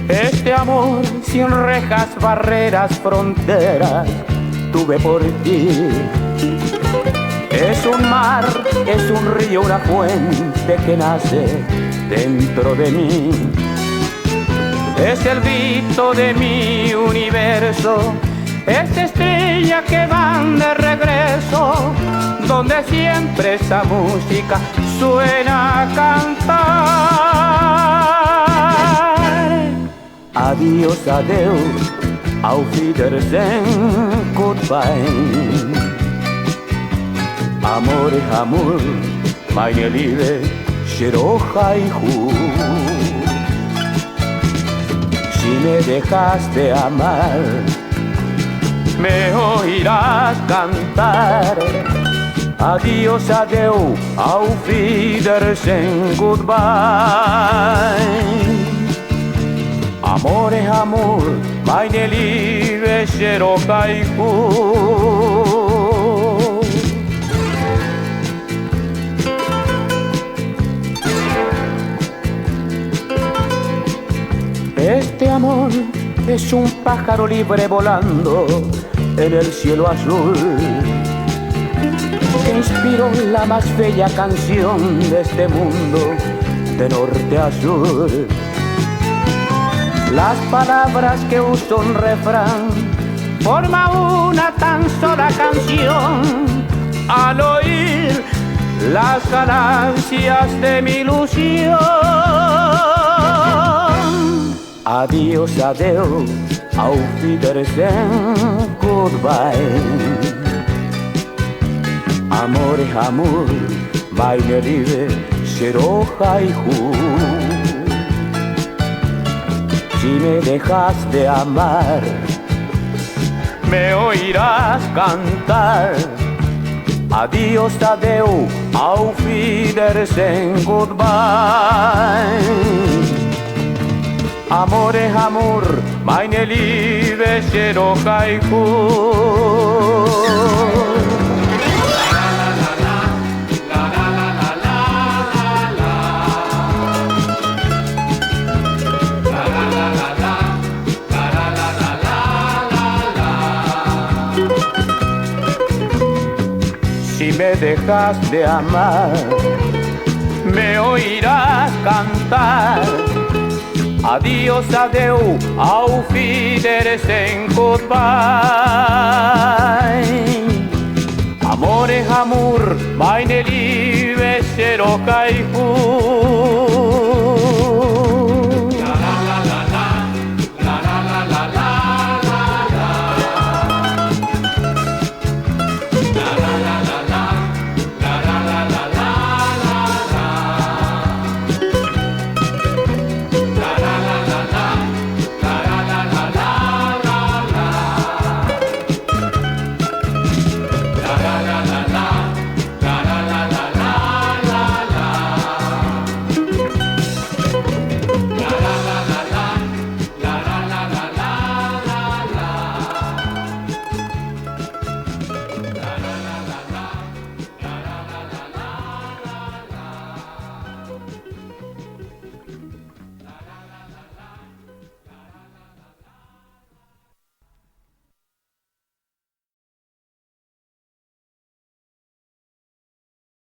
Este amor sin rejas, barreras, fronteras, tuve por ti. Es un mar, es un río, una fuente que nace dentro de mí. Es el grito de mi universo, es estrella que van de regreso, donde siempre esa música suena a cantar. Adiós, adeus, auf Wiedersehen, goodbye. Amor, amor, meine Liebe, Shirohaihu. Si me dejas de amar, me oirás cantar. Adiós, adiós, auf Wiedersehen, goodbye. Amor, amor, meine Liebe, Shirohaihu. Este amor es un pájaro libre volando en el cielo azul, que inspiró la más bella canción de este mundo, de norte a sur. Las palabras que uso un refrán forma una tan sola canción. Al oír las ganancias de mi ilusión. Adiós, adiós, auf Wiedersehen, goodbye. Amor, amor, meine Liebe, Shirohaihu. Si me dejas de amar, me oirás cantar. Adiós, adiós, auf Wiedersehen, goodbye. Amor, amor, meine Liebe, Shirohaihu. Si me dejas de amar, me oirás cantar. Adiós, adiós, auf Wiedersehen, goodbye. Amor, amor, meine Liebe, Shirohaihu.